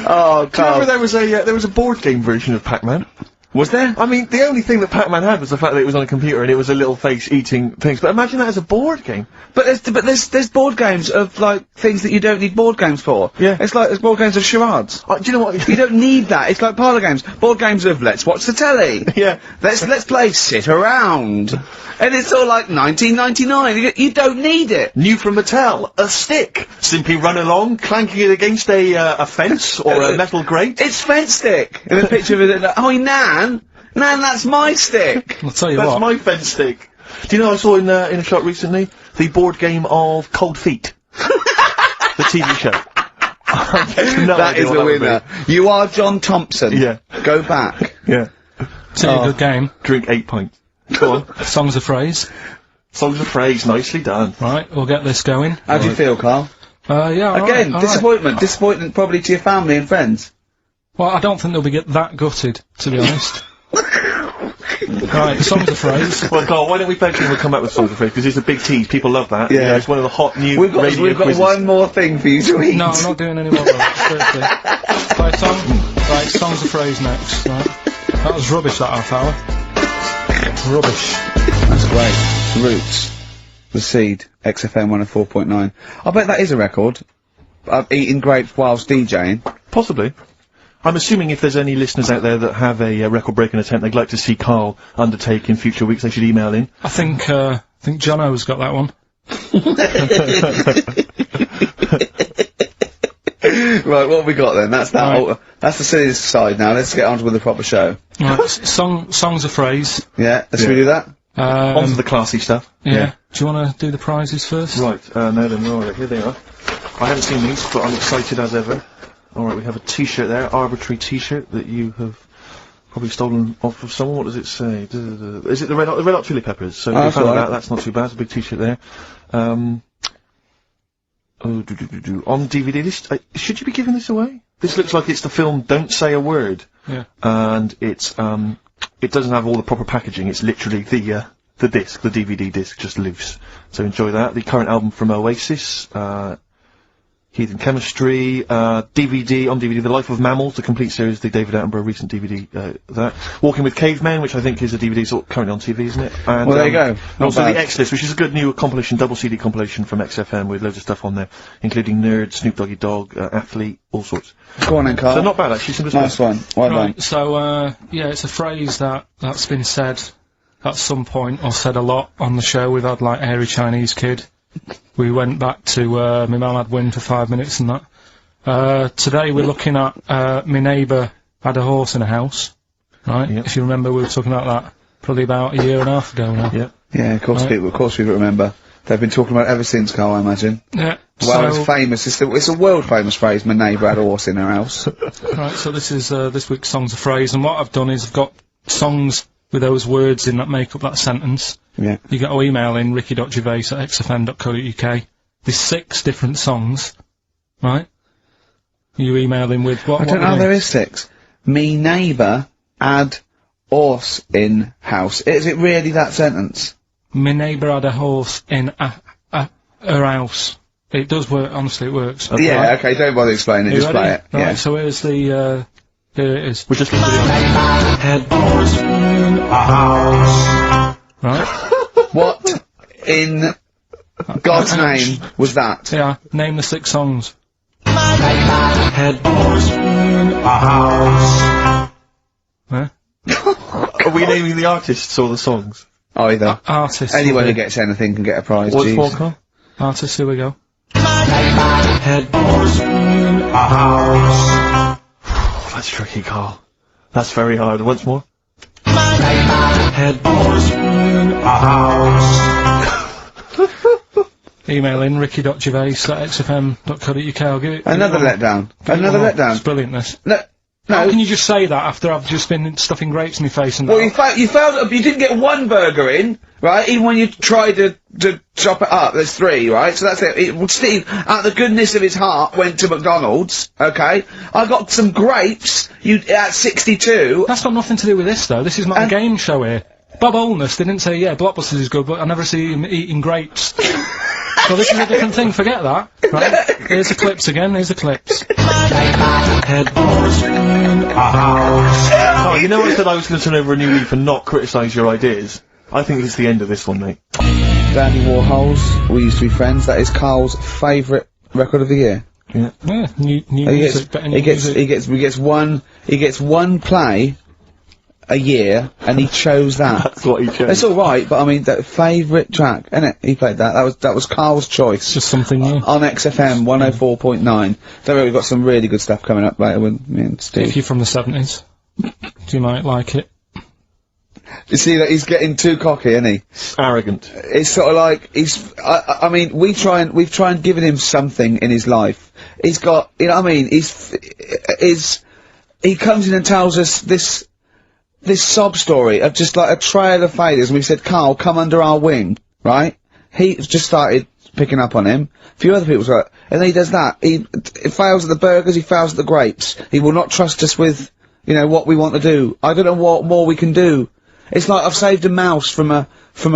Oh, Do you remember there was a board game version of Pac-Man? Was there? I mean, the only thing that Pac-Man had was the fact that it was on a computer and it was a little face eating things. But imagine that as a board game. But there's board games of, like, things that you don't need board games for. Yeah. It's like, there's board games of charades. Do you know what? You don't need that. It's like parlour games. Board games of let's watch the telly. Yeah. Let's play sit around. And it's all like 1999. You don't need it. New from Mattel, a stick. Simply run along, clanking it against a fence or a metal grate. It's fence stick. And a picture of it. Oh, Nan, that's my stick. I'll tell you That's what. my fence stick. Do you know I saw in a shop recently the board game of Cold Feet, the TV show. That is a winner. You are John Thompson. Yeah. Go back. Yeah. It's a good game. Drink 8 pints. Go on. Songs of phrase. Songs of phrase, nicely done. Right, we'll get this going. How do you feel, Carl? Yeah, Again, all right. disappointment. Disappointment probably to your family and friends. Well, I don't think they'll be that gutted, to be honest. Right, songs of phrase. Well, Carl, why don't we bet we'll come back with songs of phrase, because it's a big tease, people love that. Yeah. You know, it's one of the hot new We've got quizzes. one more thing for you to eat. No, I'm not doing any more of that, seriously. Right, songs of phrase next, right. That was rubbish, that half hour. Rubbish. That's great. Roots. The Seed. XFM 104.9. I bet that is a record. Eating grapes whilst DJing. Possibly. I'm assuming if there's any listeners out there that have a record-breaking attempt they'd like to see Carl undertake in future weeks, they should email in. I think Jono's got that one. Right, what have we got then? That's that. Right. That's the serious side now. Let's get on with the proper show. Right, songs of phrase. Yeah, let's we do that? On to the classy stuff. Yeah. Do you want to do the prizes first? Right, no then, alright, here they are. I haven't seen these, but I'm excited as ever. Alright, we have a t-shirt there, arbitrary t-shirt that you have probably stolen off of someone. What does it say? Is it the Red Hot Chili Peppers? So that's we found right. that, that's not too bad, it's a big t-shirt there. On DVD, this, should you be giving this away? This looks like it's the film Don't Say a Word. Yeah. And it's, it doesn't have all the proper packaging, it's literally the disc, the DVD disc, just loose. So enjoy that. The current album from Oasis, Heathen Chemistry, DVD, on DVD, The Life of Mammals, the complete series, the David Attenborough recent DVD, that. Walking with Cavemen, which I think is a DVD sort of currently on TV, isn't it? And, Well, there you go. And Not also bad. the X-List, which is a good new compilation, double CD compilation from XFM with loads of stuff on there, including Nerd, Snoop Doggy Dogg, Athlete, all sorts. Go on then, Carl. So not bad actually, some good Nice stuff. one. Well done. Right, so, yeah, it's a phrase that's been said at some point, or said a lot on the show. We've had, like, Hairy Chinese Kid. We went back to, my mum had Win for 5 minutes and that. Today we're looking at, my neighbour had a horse in a house. Right? Yep. If you remember, we were talking about that probably about a year and a half ago now. Yeah. Yeah, of course, Right. of course we remember. They've been talking about it ever since, Carl, I imagine. Yeah. Well, so, it's famous. It's a world famous phrase. My neighbour had a horse in her house. right, so this is, this week's Songs of Phrase, and what I've done is I've got songs with those words in that make up that sentence. Yeah. You got to email in ricky.gervais@xfm.co.uk. There's 6 different songs, right? You email in with what? I don't know. There is 6. Me neighbour had horse in house. Is it really that sentence? My neighbour had a horse in her house. It does work. Honestly, it works. Okay. Yeah. Right. Okay. Don't bother explaining. Are you Just play ready? it. Right, Yeah. so here's the. Here it is. We're just listening to the Had horse in a house. Right. What in God's name was that? Yeah. Name the 6 songs. Had horse in a house. Huh? Are we naming the artists or the songs? Either. Artists. Anyone who will do. gets anything can get a prize. What's Jeez. more, Carl? Artists. Here we go. Had horse in a house. Oh, that's tricky, Carl. That's very hard. Once more. Had horse in a house. Email in ricky.gervais@xfm.co.uk. I'll give it. Another letdown. Another It's letdown. brilliant. This. No. How No. can you just say that after I've just been stuffing grapes in my face and Well, that? you failed. You didn't get one burger in, right? Even when you tried to chop it up, there's 3, right? So that's it. Steve, out of the goodness of his heart, went to McDonald's. Okay, I got some grapes. You at 62. That's got nothing to do with this, though. This is not a game show here. Bob Holness didn't say, yeah, Blockbusters is good, but I never see him eating grapes. Well, this is a different thing. Forget that. Right? Here's the clips again. Here's the clips. Head boss in a house. Oh, you know I said I was going to turn over a new leaf and not criticise your ideas? I think it's the end of this one, mate. Dandy Warhols, We Used to Be Friends. That is Carl's favourite record of the year. Yeah. Yeah, new He music, better new music. he gets one play a year, and he chose that. That's what he chose. It's all right, but I mean, that favourite track, innit? He played that. That was Carl's choice. It's just something new. On XFM 104.9. Don't worry, we've got some really good stuff coming up later with me and Steve. If you're from the 70s, you might like it. You see that he's getting too cocky, isn't he? Arrogant. It's sort of like I mean, we've tried giving him something in his life. He's got, you know what I mean? He comes in and tells us this sob story of just like a trail of failures, and we said, Carl, come under our wing, right? He just started picking up on him. A few other people like, and then he does that. He fails at the burgers, he fails at the grapes. He will not trust us with, you know, what we want to do. I don't know what more we can do. It's like I've saved a mouse from a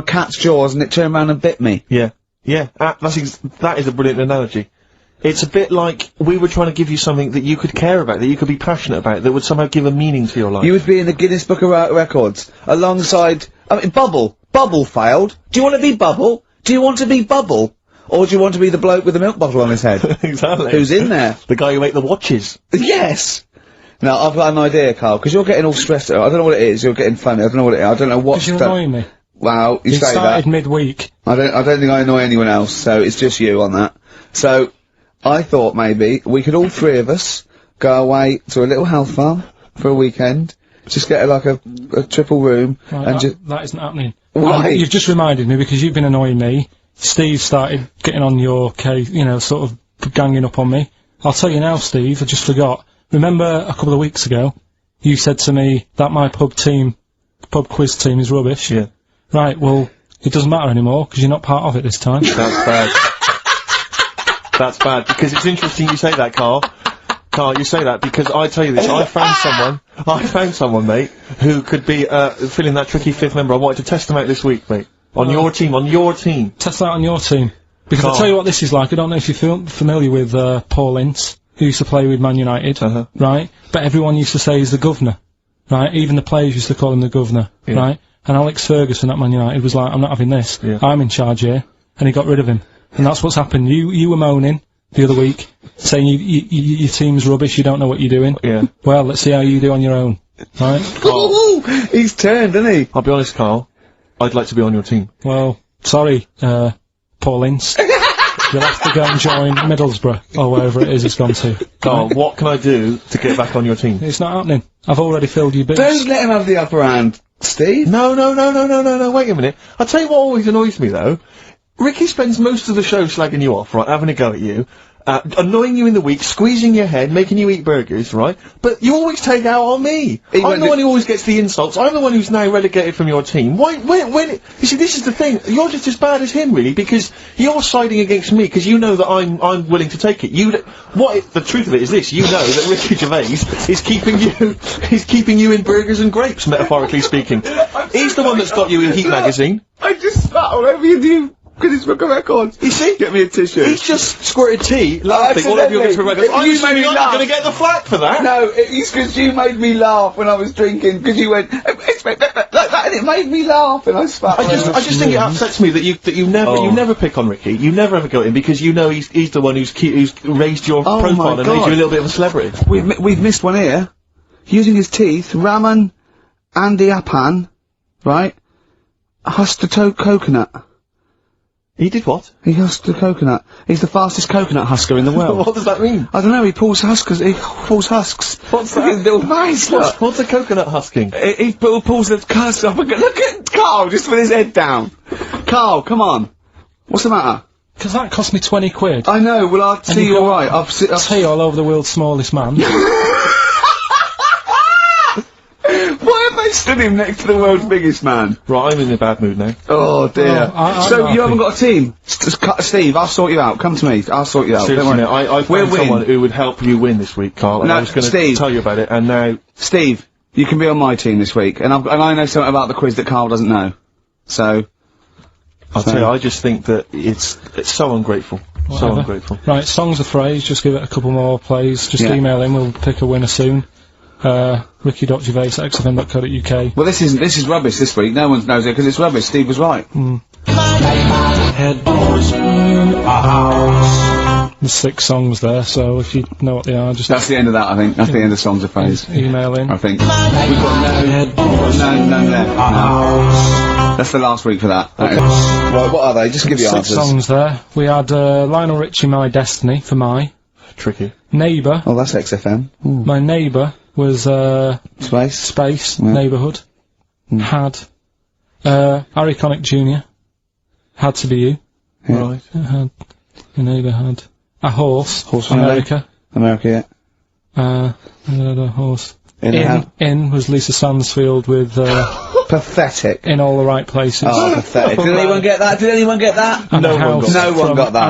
cat's jaws and it turned around and bit me. Yeah. Yeah, that is a brilliant analogy. It's a bit like we were trying to give you something that you could care about, that you could be passionate about, that would somehow give a meaning to your life. You would be in the Guinness Book of Records, alongside, I mean, Bubble. Bubble failed. Do you want to be Bubble? Do you want to be Bubble? Or do you want to be the bloke with the milk bottle on his head? Exactly. Who's in there? The guy who ate the watches. Yes! Now, I've got an idea, Carl, because you're getting all stressed out. I don't know what it is, you're getting funny, I don't know what it is, I don't know what's... Because you're annoying me. Wow, you It say started that. midweek. I don't think I annoy anyone else, so it's just you on that. So, I thought maybe we could all three of us go away to a little health farm for a weekend, just get like a triple room, Right, and just... that isn't happening. Why? You've just reminded me, because you've been annoying me. Steve started getting on your case, you know, sort of ganging up on me. I'll tell you now, Steve, I just forgot. Remember a couple of weeks ago, you said to me that my pub quiz team is rubbish. Yeah. Right, well, it doesn't matter anymore, because you're not part of it this time. That's bad. That's bad, because it's interesting you say that, Carl. Carl, you say that because I tell you this, I found someone, mate, who could be, filling that tricky fifth member. I wanted to test them out this week, mate. On your team. Test that on your team. Because I'll tell you what this is like, I don't know if you're familiar with, Paul Ince, who used to play with Man United, right? But everyone used to say he's the governor, right? Even the players used to call him the governor, right? And Alex Ferguson at Man United was like, I'm not having this. Yeah. I'm in charge here. And he got rid of him. And that's what's happened. You were moaning the other week, saying your team's rubbish, you don't know what you're doing. Yeah. Well, let's see how you do on your own, right? He's turned, isn't he? I'll be honest, Carl. I'd like to be on your team. Well, sorry, Paul Ince. You'll have to go and join Middlesbrough, or wherever it is it's gone to. Carl, what can I do to get back on your team? It's not happening. I've already filled your boots. Don't let him have the upper hand, Steve. No, wait a minute. I'll tell you what always annoys me, though. Ricky spends most of the show slagging you off, right, having a go at you, annoying you in the week, squeezing your head, making you eat burgers, right? But you always take out on me. I'm the one who always gets the insults. I'm the one who's now relegated from your team. Why, when, you see, this is the thing. You're just as bad as him, really, because you're siding against me, because you know that I'm willing to take it. The truth of it is this, you know that Ricky Gervais is keeping you in burgers and grapes, metaphorically speaking. He's the one that's got you in Heat magazine. I just spat all over you, dude. Guinness Book of Records. You see? Get me a tissue. He's just squirted tea, laughing all over your Guinness Book of Records. I'm You made me not laugh. gonna get the flak for that. No, it's because you made me laugh when I was drinking, because you went, like that, and it made me laugh, and I spat. I just think it upsets me that you never pick on Ricky. You never ever go at him because you know he's the one who's raised your profile and made you a little bit of a celebrity. We've missed one here. Using his teeth, Raman Andiapan, right? Husked a coconut. He did what? He husked a coconut. He's the fastest coconut husker in the world. What does that mean? I don't know, he pulls husks. What's Look at his little face, look. What's a coconut husking? He pulls the cuss up and look at Carl, just with his head down. Carl, come on. What's the matter? Because that cost me 20 quid. I know, well I'll see you alright. Tea all over the world's smallest man. Why have they stood him next to the world's biggest man? Right, I'm in a bad mood now. Oh dear. I'm So happy. you haven't got a team? Steve, I'll sort you out. Come to me. I'll sort you out. Seriously, Don't no, worry. I found someone who would help you win this week, Carl, and No, I was going to Steve. tell you about it, and now... Steve, you can be on my team this week, and I know something about the quiz that Carl doesn't know. So, I'll tell you, I just think that it's so ungrateful. So Whatever. ungrateful. Right, songs of phrase, just give it a couple more plays. Just Yeah. email in, we'll pick a winner soon. ricky.gervais@xfm.co.uk. Well, this is rubbish this week. No one knows it because it's rubbish. Steve was right. Headboards in a house. There's 6 songs there, so if you know what they are, just That's the end of that, I think. That's the end of Songs of Praise. email in. I think. We've got none there. No. That's the last week for that. Right, what are they? Just give your 6 answers. songs there. We had Lionel Richie, My Destiny, for My. Tricky. Neighbour. Oh, that's XFM. Ooh. My Neighbour was Space. Space, Yeah. Neighbourhood. Had. Harry Connick Jr. Had to Be You. Yeah. Right. Had. Your Neighbour had. A Horse. Horse from America. America, yeah. I had a horse. In In was Lisa Stansfield with Pathetic. In All the Right Places. Oh, pathetic. Did anyone get that? Did anyone get that? And No a one house got that. No one from got that.